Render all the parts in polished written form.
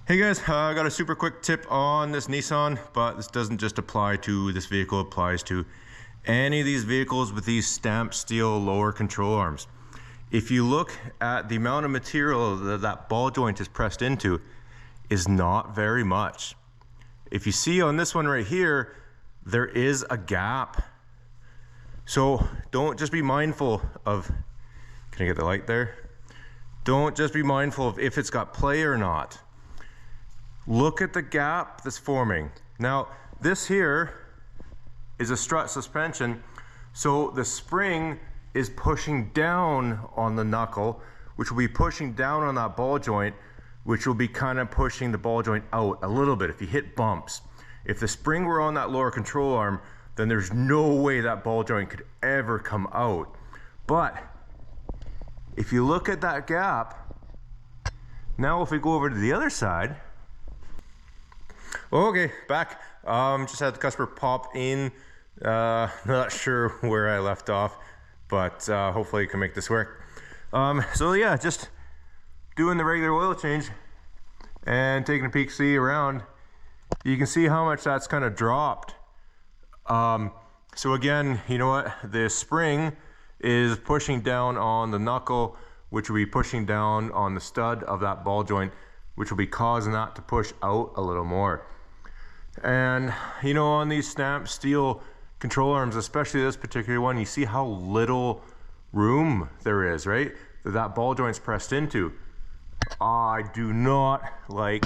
Hey guys, I got a super quick tip on this Nissan, but this doesn't just apply to this vehicle, it applies to any of these vehicles with these stamped steel lower control arms. If you look at the amount of material that ball joint is pressed into, is not very much. If you see on this one right here, there is a gap. So don't just be mindful of, can I get the light there? Don't just be mindful of if it's got play or not. Look at the gap that's forming. Now, this here is a strut suspension, so the spring is pushing down on the knuckle, which will be pushing down on that ball joint, which will be kind of pushing the ball joint out a little bit if you hit bumps. If the spring were on that lower control arm, then there's no way that ball joint could ever come out. But if you look at that gap, now if we go over to the other side, okay, back. Just had the customer pop in. Not sure where I left off, but hopefully you can make this work. So yeah, just doing the regular oil change and taking a peek, see around. You can see how much that's kind of dropped. So again, you know what? The spring is pushing down on the knuckle, which will be pushing down on the stud of that ball joint, which will be causing that to push out a little more. And you know, on these stamped steel control arms, especially this particular one, you see how little room there is, right? That ball joint's pressed into. I do not like,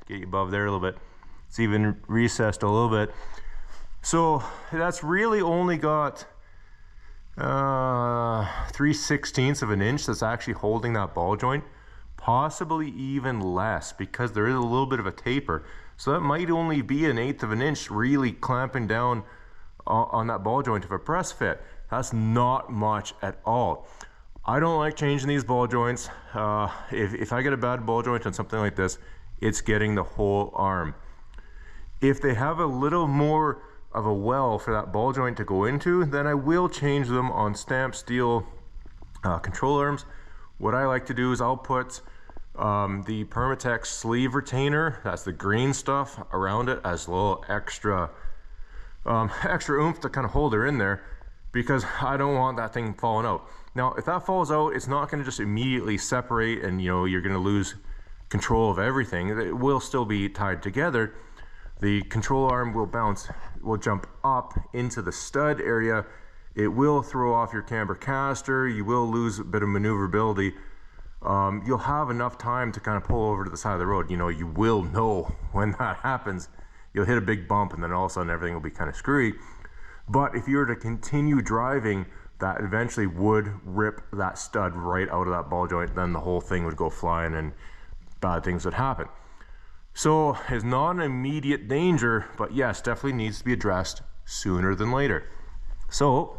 get you above there a little bit. It's even recessed a little bit. So that's really only got 3/16 of an inch that's actually holding that ball joint, possibly even less, because there is a little bit of a taper. So that might only be 1/8 of an inch really clamping down on that ball joint of a press fit. That's not much at all. I don't like changing these ball joints. If I get a bad ball joint on something like this, it's getting the whole arm. If they have a little more of a well for that ball joint to go into, then I will change them on stamped steel control arms. What I like to do is I'll put the Permatex Sleeve Retainer, that's the green stuff, around it as a little extra oomph to kind of hold her in there, because I don't want that thing falling out. Now, if that falls out, it's not going to just immediately separate and, you know, you're going to lose control of everything. It will still be tied together. The control arm will bounce, will jump up into the stud area. It will throw off your camber caster. You will lose a bit of maneuverability. You'll have enough time to kind of pull over to the side of the road. You know, you will know when that happens. You'll hit a big bump and then all of a sudden everything will be kind of screwy. But if you were to continue driving, that eventually would rip that stud right out of that ball joint. Then the whole thing would go flying and bad things would happen. So it's not an immediate danger, but yes, definitely needs to be addressed sooner than later. So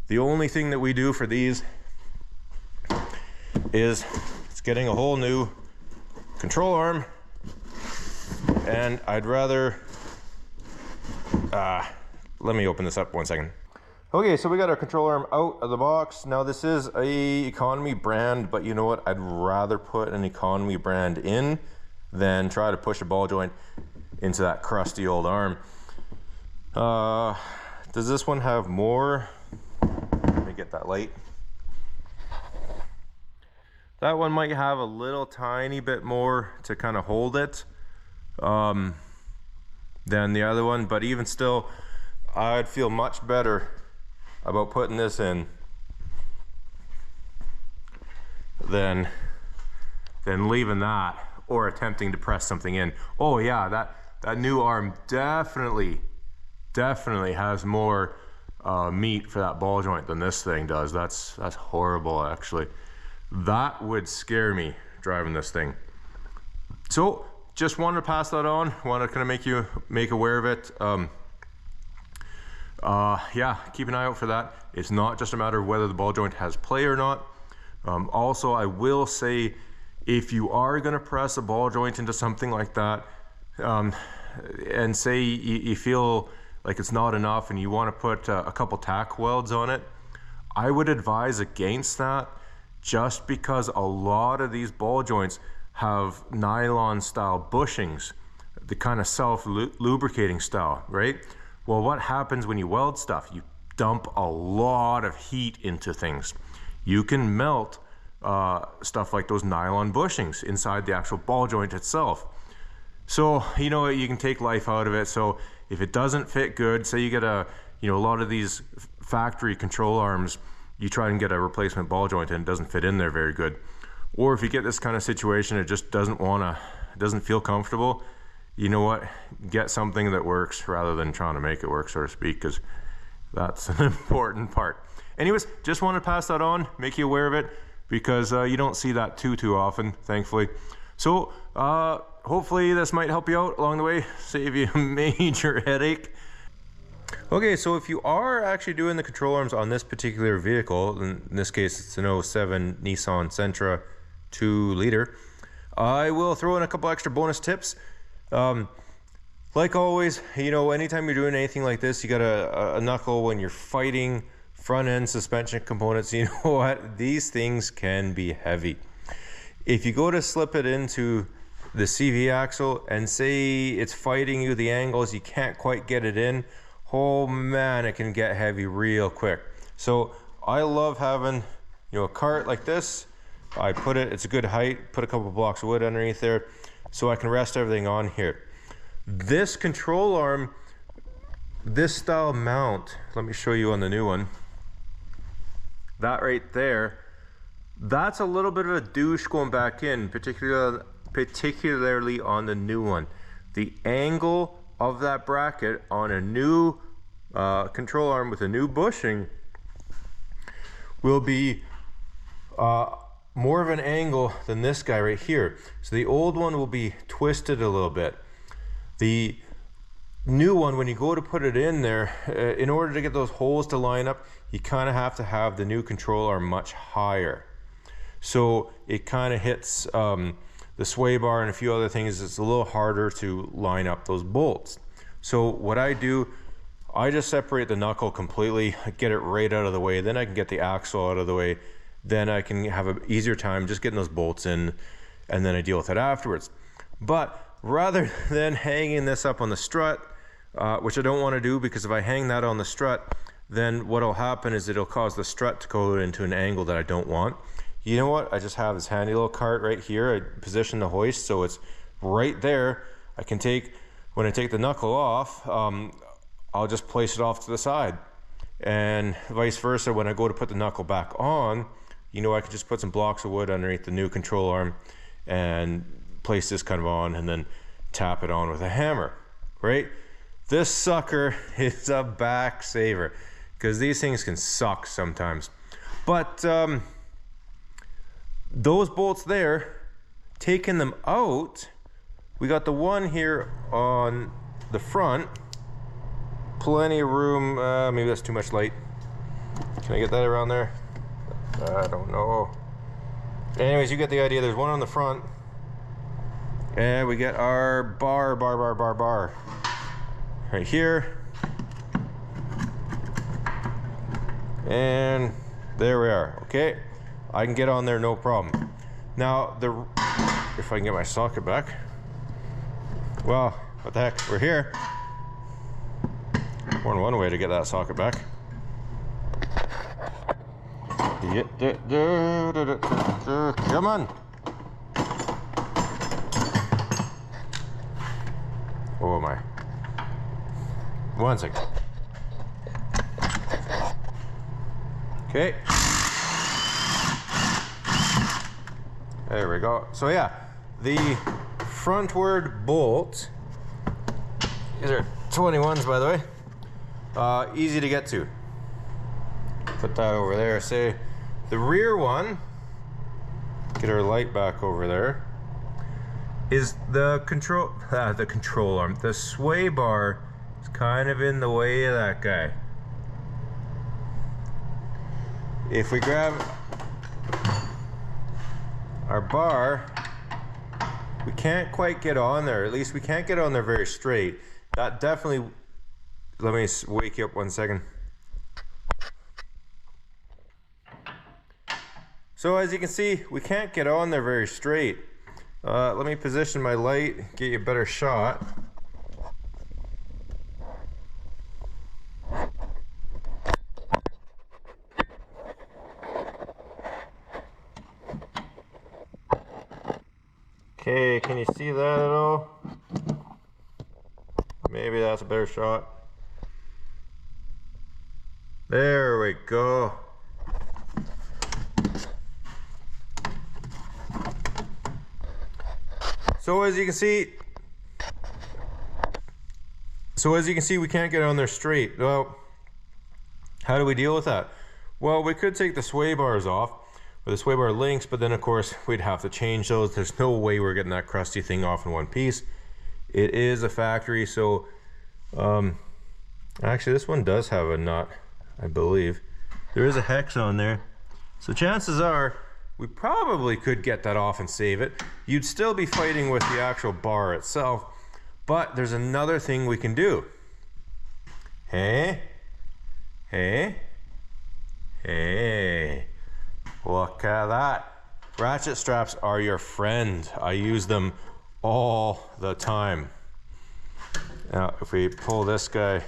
the only thing that we do for these is it's getting a whole new control arm, and I'd rather let me open this up 1 second. Okay, so we got our control arm out of the box. Now this is a economy brand, but you know what? I'd rather put an economy brand in than try to push a ball joint into that crusty old arm. Does this one have more? Let me get that light. That one might have a little tiny bit more to kind of hold it than the other one, but even still, I'd feel much better about putting this in than leaving that or attempting to press something in. Oh yeah, that new arm definitely has more meat for that ball joint than this thing does. That's horrible, actually. That would scare me driving this thing. So just wanted to pass that on, wanted to kind of make aware of it. Yeah, keep an eye out for that. It's not just a matter of whether the ball joint has play or not. Also, I will say, if you are going to press a ball joint into something like that, and say you feel like it's not enough and you want to put a couple tack welds on it, I would advise against that, just because a lot of these ball joints, have nylon style bushings, the kind of self-lubricating style, right? Well, what happens when you weld stuff? You dump a lot of heat into things. You can melt stuff like those nylon bushings inside the actual ball joint itself. So, you know, you can take life out of it. So if it doesn't fit good, say you get a lot of these factory control arms, you try and get a replacement ball joint and it doesn't fit in there very good. Or if you get this kind of situation, it just doesn't feel comfortable, you know what, get something that works rather than trying to make it work, so to speak, because that's an important part. Anyways, just want to pass that on, make you aware of it, because you don't see that too often, thankfully. So hopefully this might help you out along the way, save you a major headache. Okay, so if you are actually doing the control arms on this particular vehicle, in this case it's an 07 Nissan Sentra 2 liter, I will throw in a couple extra bonus tips. Like always, you know, anytime you're doing anything like this, you got a knuckle when you're fighting front end suspension components. You know what, these things can be heavy. If you go to slip it into the CV axle and say it's fighting you the angles, you can't quite get it in, oh man, it can get heavy real quick. So I love having, you know, a cart like this. I put it, it's a good height, put a couple of blocks of wood underneath there so I can rest everything on here. This control arm, this style mount, let me show you on the new one. That right there, that's a little bit of a douche going back in, particularly on the new one. The angle of that bracket on a new control arm with a new bushing will be more of an angle than this guy right here. So the old one will be twisted a little bit. The new one, when you go to put it in there, in order to get those holes to line up, you kind of have to have the new control arm much higher. So it kind of hits the sway bar and a few other things. It's a little harder to line up those bolts. So what I do, I just separate the knuckle completely, get it right out of the way, then I can get the axle out of the way, then I can have an easier time just getting those bolts in, and then I deal with it afterwards. But rather than hanging this up on the strut, which I don't want to do, because if I hang that on the strut, then what'll happen is it'll cause the strut to go into an angle that I don't want. You know what, I just have this handy little cart right here. I position the hoist so it's right there. I can take, when I take the knuckle off, I'll just place it off to the side, and vice versa. When I go to put the knuckle back on, you know, I can just put some blocks of wood underneath the new control arm and place this kind of on and then tap it on with a hammer, right? This sucker is a back saver because these things can suck sometimes. But those bolts there, taking them out, we got the one here on the front, plenty of room. Maybe that's too much light. Can I get that around there? I don't know. Anyways, you get the idea. There's one on the front, and we get our bar right here, and there we are. Okay, I can get on there, no problem. Now, if I can get my socket back. Well, what the heck, we're here. One way to get that socket back. Come on. Oh my. One second. Okay. There we go. So yeah, the frontward bolt, these are 21s by the way, easy to get to. Put that over there. Say the rear one, get our light back over there, is the control arm. The sway bar is kind of in the way of that guy. If we grab our bar, we can't quite get on there. At least we can't get on there very straight. That definitely, let me wake you up 1 second. So as you can see, we can't get on there very straight. Let me position my light, get you a better shot. Okay, can you see that at all? Maybe that's a better shot. There we go. So as you can see, we can't get on there straight. Well, how do we deal with that? Well, we could take the sway bars off, or the sway bar links, but then of course we'd have to change those. There's no way we're getting that crusty thing off in one piece. It is a factory, so actually this one does have a nut, I believe. There is a hex on there, so chances are we probably could get that off and save it. You'd still be fighting with the actual bar itself, but there's another thing we can do. Hey, look at that. Ratchet straps are your friend. I use them all the time. Now, if we pull this guy,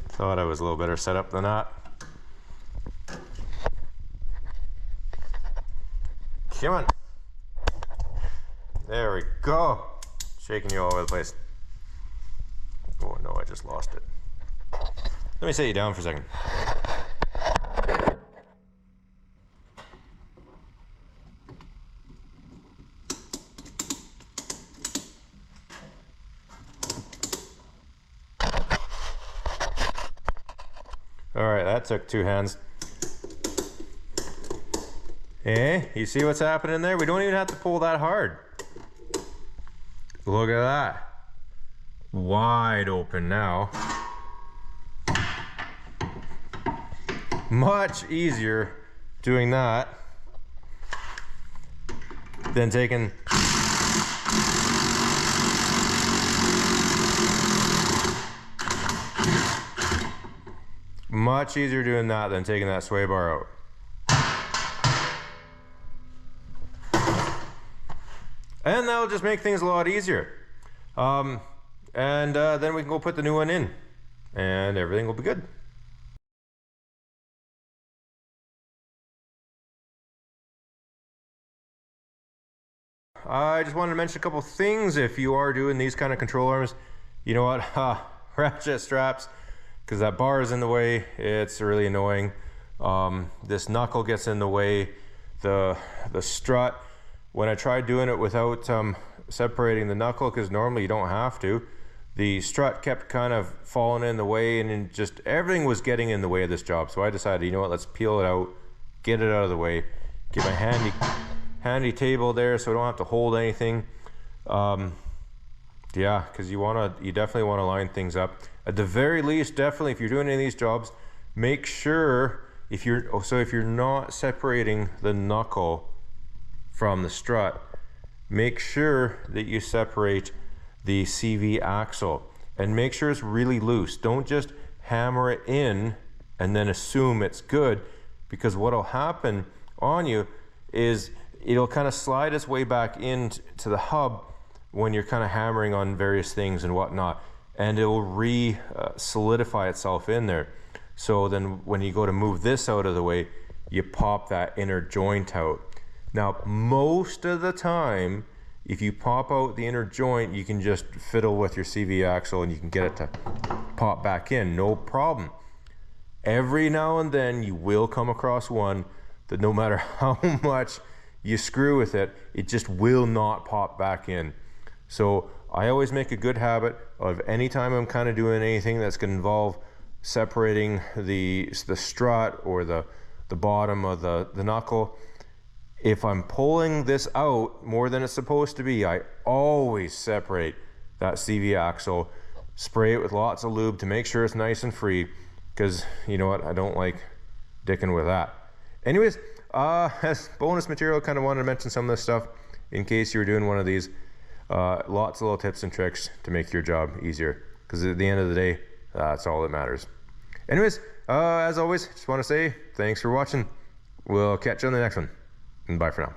thought I was a little better set up than that. Come on. There we go. Shaking you all over the place. Oh no, I just lost it. Let me set you down for a second. All right, that took 2 hands. You see what's happening there? We don't even have to pull that hard. Look at that. Wide open now. Much easier doing that than taking that sway bar out. And that'll just make things a lot easier. Then we can go put the new one in and everything will be good. I just wanted to mention a couple things. If you are doing these kind of control arms, you know what, ratchet straps, because that bar is in the way, it's really annoying. This knuckle gets in the way, the strut. When I tried doing it without separating the knuckle, because normally you don't have to, the strut kept kind of falling in the way, and just everything was getting in the way of this job. So I decided, you know what, let's peel it out, get it out of the way, get my handy table there so I don't have to hold anything. Yeah, because you definitely want to line things up. At the very least, definitely, if you're doing any of these jobs, make sure if you're not separating the knuckle from the strut, make sure that you separate the CV axle and make sure it's really loose. Don't just hammer it in and then assume it's good, because what'll happen on you is it'll kind of slide its way back into the hub when you're kind of hammering on various things and whatnot, and it will solidify itself in there. So then when you go to move this out of the way, you pop that inner joint out. Now, most of the time, if you pop out the inner joint, you can just fiddle with your CV axle and you can get it to pop back in, no problem. Every now and then you will come across one that no matter how much you screw with it, it just will not pop back in. So I always make a good habit of anytime I'm kind of doing anything that's going to involve separating the strut or the bottom of the knuckle, if I'm pulling this out more than it's supposed to be, I always separate that CV axle, spray it with lots of lube to make sure it's nice and free, because you know what, I don't like dicking with that. Anyways, as bonus material, kind of wanted to mention some of this stuff in case you were doing one of these. Lots of little tips and tricks to make your job easier, because at the end of the day, that's all that matters. Anyways, as always, just want to say thanks for watching. We'll catch you on the next one, and bye for now.